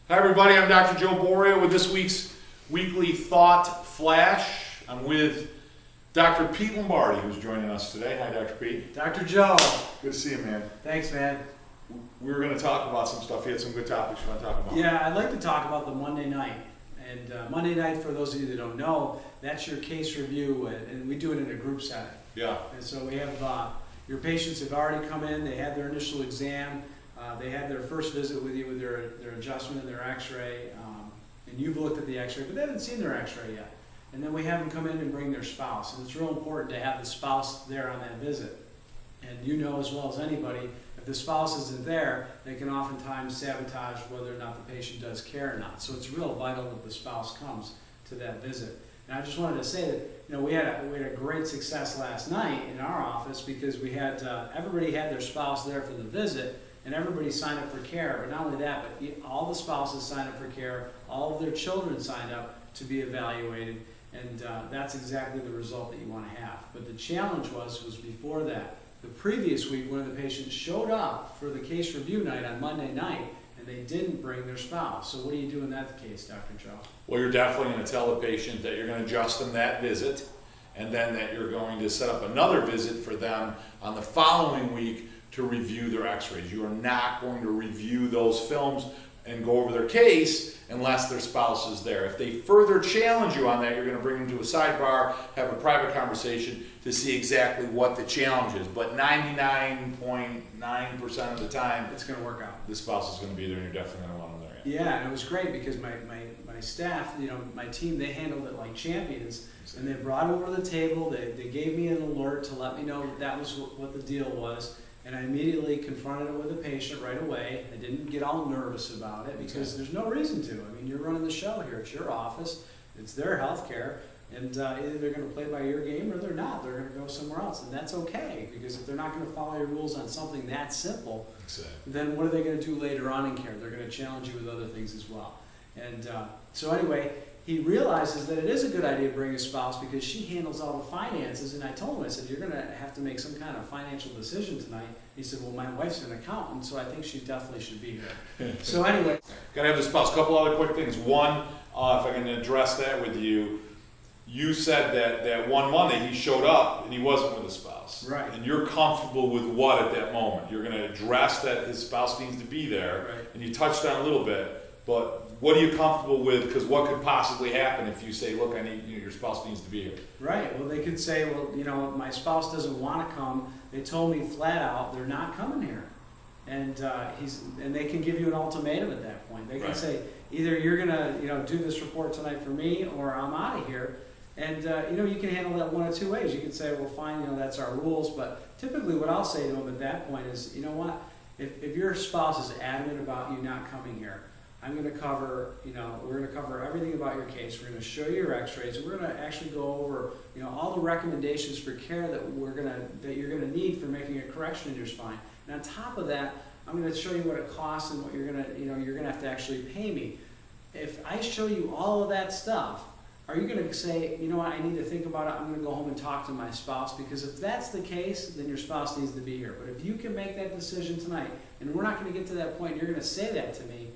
Hi everybody, I'm Dr. Joe Borio with this week's weekly Thot Flash. I'm with Dr. Pete Lombardi, who's joining us today. Hi, Dr. Pete. Dr. Joe. Good to see you, man. Thanks, man. We were going to talk about some stuff. You had some good topics you want to talk about. Yeah, I'd like to talk about the Monday night. And Monday night, for those of you that don't know, that's your case review, and we do it in a group setting. Yeah. And so we have your patients have already come in, they had their initial exam, they had their first visit with you with their adjustment and their x-ray, and you've looked at the x-ray, but they haven't seen their x-ray yet. And then we have them come in and bring their spouse. And it's real important to have the spouse there on that visit. And you know as well as anybody, if the spouse isn't there, they can oftentimes sabotage whether or not the patient does care or not. So it's real vital that the spouse comes to that visit. And I just wanted to say that we had a great success last night in our office because we had everybody had their spouse there for the visit, and everybody signed up for care. But not only that, but all the spouses signed up for care. All of their children signed up to be evaluated, and that's exactly the result that you want to have. But the challenge was before that. The previous week, one of the patients showed up for the case review night on Monday night, and they didn't bring their spouse. So what do you do in that case, Dr. Joe? Well, you're definitely going to tell the patient that you're going to adjust them that visit, and then that you're going to set up another visit for them on the following week to review their x-rays. You are not going to review those films and go over their case unless their spouse is there. If they further challenge you on that, you're going to bring them to a sidebar, have a private conversation to see exactly what the challenge is. But 99.9% of the time, it's going to work out. The spouse is going to be there, and you're definitely going to want them there. Yeah, and it was great because my staff, my team, they handled it like champions, and they brought it over to the table. They gave me an alert to let me know that was what the deal was. And I immediately confronted it with the patient right away. I didn't get all nervous about it because there's no reason to. I mean, you're running the show here. It's your office. It's their health care. And either they're going to play by your game or they're not. They're going to go somewhere else. And that's okay, because if they're not going to follow your rules on something that simple, then what are they going to do later on in care? They're going to challenge you with other things as well. And so anyway, he realizes that it is a good idea to bring a spouse because she handles all the finances. And I told him, I said, you're going to have to make some kind of financial decision tonight. He said, well, my wife's an accountant, so I think she definitely should be here. So anyway. Got to have the spouse. A couple other quick things. One, if I can address that with you, you said that one Monday he showed up and he wasn't with a spouse. Right. And you're comfortable with what at that moment? You're going to address that his spouse needs to be there. Right. And you touched on a little bit, but what are you comfortable with? Because what could possibly happen if you say, look, I need your spouse needs to be here? Right. Well, they could say, well, my spouse doesn't want to come. They told me flat out they're not coming here, and they can give you an ultimatum at that point. They can say either you're gonna do this report tonight for me, or I'm out of here. And you can handle that one of two ways. You can say, well, fine, that's our rules. But typically, what I'll say to them at that point is, you know what? If your spouse is adamant about you not coming here, I'm going to cover, we're going to cover everything about your case. We're going to show you your x-rays. We're going to actually go over, all the recommendations for care that you're going to need for making a correction in your spine. And on top of that, I'm going to show you what it costs and what you're going to have to actually pay me. If I show you all of that stuff, are you going to say, you know what, I need to think about it, I'm going to go home and talk to my spouse? Because if that's the case, then your spouse needs to be here. But if you can make that decision tonight, and we're not going to get to that point, you're going to say that to me,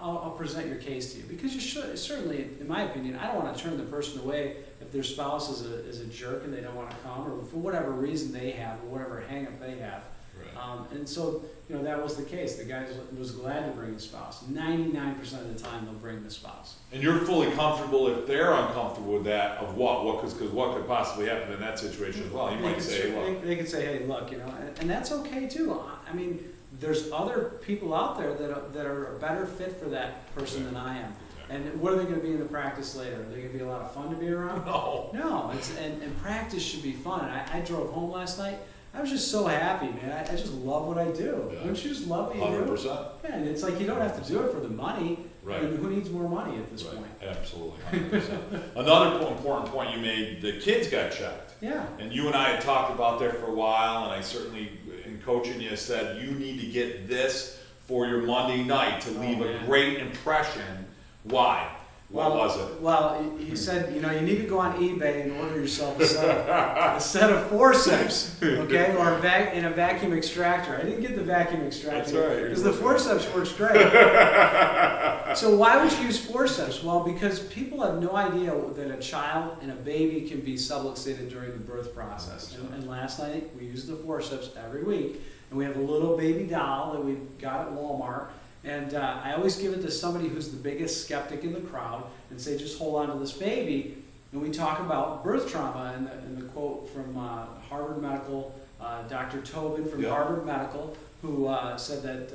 I'll present your case to you. Because you should, certainly, in my opinion, I don't want to turn the person away if their spouse is a jerk and they don't want to come, or for whatever reason they have, or whatever hang-up they have. Right. And so, that was the case. The guy was glad to bring the spouse. 99% of the time, they'll bring the spouse. And you're fully comfortable if they're uncomfortable with that, of what? Because what could possibly happen in that situation as well? You might say, look. They could say, hey, look, and that's okay, too. I mean, there's other people out there that are a better fit for that person than I am. And what are they going to be in the practice later? Are they going to be a lot of fun to be around? No. No, and practice should be fun. I drove home last night. I was just so happy, man. I just love what I do. Yeah. Don't you just love what you 100%. do? Yeah, and it's like you don't have to do it for the money. Right. I mean, who needs more money at this point? Absolutely, 100%. Another important point you made, the kids got checked. Yeah. And you and I had talked about that for a while, and I certainly, in coaching you, said you need to get this for your Monday night to leave a great impression. Why? What was it? Well, he said, you need to go on eBay and order yourself a set of forceps, okay, or in a vacuum extractor. I didn't get the vacuum extractor. That's right. Because the forceps works great. So why would you use forceps? Well, because people have no idea that a child and a baby can be subluxated during the birth process. And last night we used the forceps every week, and we have a little baby doll that we got at Walmart. And I always give it to somebody who's the biggest skeptic in the crowd and say, just hold on to this baby. And we talk about birth trauma, and the quote from Harvard Medical, Dr. Tobin from Harvard Medical, who said that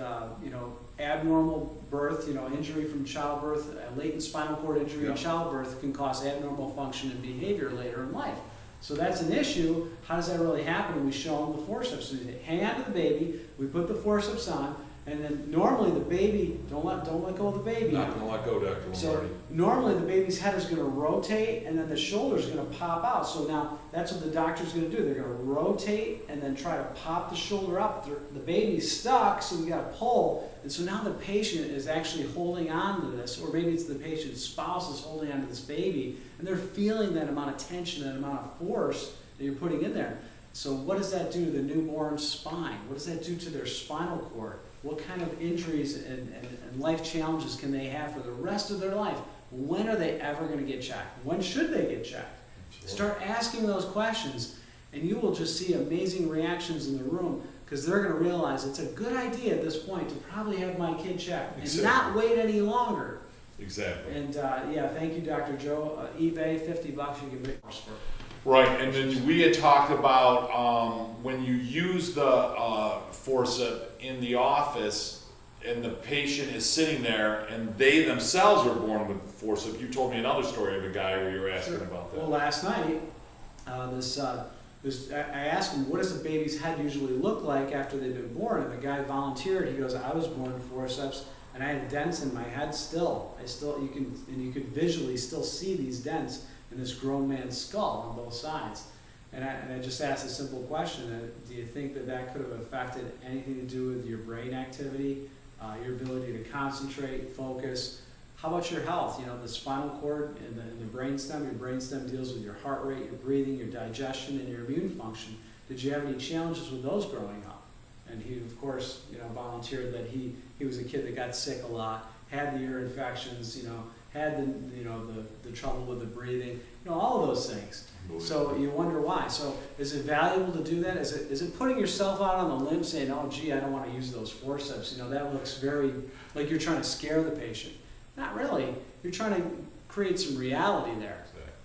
abnormal birth, injury from childbirth, latent spinal cord injury in childbirth can cause abnormal function and behavior later in life. So that's an issue. How does that really happen? And we show them the forceps. So we hang on to the baby, we put the forceps on, and then normally the baby, don't let go of the baby. Not going to let go, Dr. Lombardi. So normally the baby's head is going to rotate, and then the shoulder's going to pop out. So now that's what the doctor's going to do. They're going to rotate and then try to pop the shoulder up. The baby's stuck, so we got to pull. And so now the patient is actually holding on to this, or maybe it's the patient's spouse is holding on to this baby, and they're feeling that amount of tension, that amount of force that you're putting in there. So what does that do to the newborn spine? What does that do to their spinal cord? What kind of injuries and life challenges can they have for the rest of their life? When are they ever going to get checked? When should they get checked? Sure. Start asking those questions, and you will just see amazing reactions in the room, because they're going to realize it's a good idea at this point to probably have my kid checked and not wait any longer. Exactly. And thank you, Dr. Joe. eBay, $50, you can make more for. Right, and then we had talked about when you use the forceps in the office and the patient is sitting there and they themselves are born with forceps. You told me another story of a guy where you were asking about that. Well, last night, I asked him, what does a baby's head usually look like after they've been born? And the guy volunteered. He goes, I was born with forceps, and I had dents in my head still. You could visually still see these dents in this grown man's skull on both sides. And I just asked a simple question, do you think that could have affected anything to do with your brain activity, your ability to concentrate, focus? How about your health? The spinal cord and the brainstem. Your brainstem deals with your heart rate, your breathing, your digestion, and your immune function. Did you have any challenges with those growing up? And he, of course, volunteered that he was a kid that got sick a lot, had the ear infections, had the trouble with the breathing, all of those things. So you wonder why. So is it valuable to do that? Is it putting yourself out on the limb saying, oh gee, I don't want to use those forceps? That looks very like you're trying to scare the patient. Not really. You're trying to create some reality there.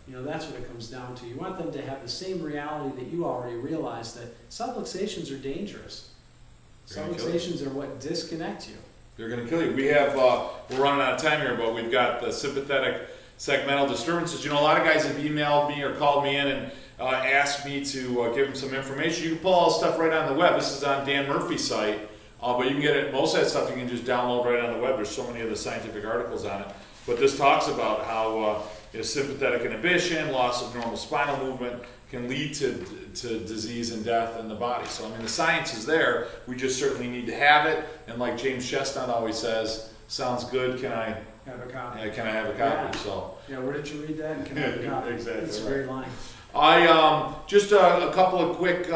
That's what it comes down to. You want them to have the same reality that you already realize, that subluxations are dangerous. Subluxations are what disconnect you. They're going to kill you. We have, we're running out of time here, but we've got the sympathetic segmental disturbances. A lot of guys have emailed me or called me in and asked me to give them some information. You can pull all this stuff right on the web. This is on Dan Murphy's site, but you can get it, most of that stuff you can just download right on the web. There's so many of the scientific articles on it. But this talks about how sympathetic inhibition, loss of normal spinal movement can lead to disease and death in the body. So, the science is there. We just certainly need to have it. And like James Chestnut always says, sounds good, can I have a copy? Can I have a copy? Yeah. So. Yeah, where did you read that? And can I have a copy? Exactly. It's a great line. I just a couple of quick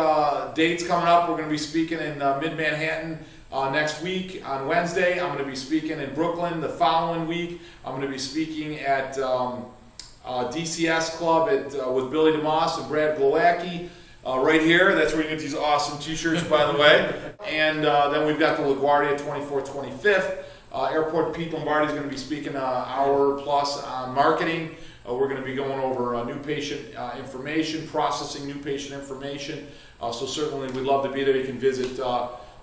dates coming up. We're going to be speaking in mid-Manhattan next week on Wednesday. I'm going to be speaking in Brooklyn the following week. I'm going to be speaking at DCS Club with Billy DeMoss and Brad Glowacki right here. That's where you get these awesome t-shirts, by the way. And then we've got the LaGuardia 24th, 25th. Airport Pete Lombardi is going to be speaking an hour plus on marketing. We're going to be going over new patient information, processing new patient information. So certainly we'd love to be there. You can visit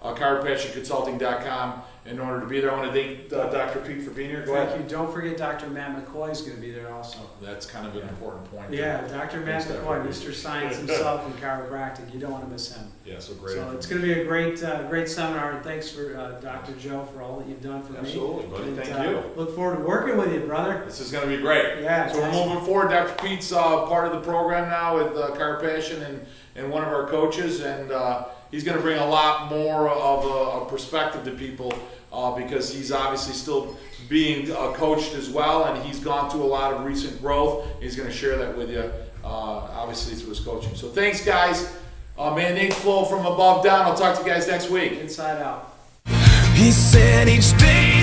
chiropassionconsulting.com in order to be there. I want to thank Dr. Pete for being here. Go ahead. Thank you. Don't forget Dr. Matt McCoy is going to be there also. That's kind of an important point. Yeah, Dr. Matt McCoy, Mr. Science himself in chiropractic. You don't want to miss him. Yeah, so great. So it's going to be a great seminar, and thanks for Dr. Joe for all that you've done for me. Absolutely, buddy. And, thank you. Look forward to working with you, brother. This is going to be great. Yeah. So we're moving forward. Dr. Pete's part of the program now with Chiropassion and one of our coaches, and he's going to bring a lot more of a perspective to people because he's obviously still being coached as well, and he's gone through a lot of recent growth. He's going to share that with you, obviously through his coaching. So thanks, guys. Mandate flow from above down. I'll talk to you guys next week. Inside out. He said each day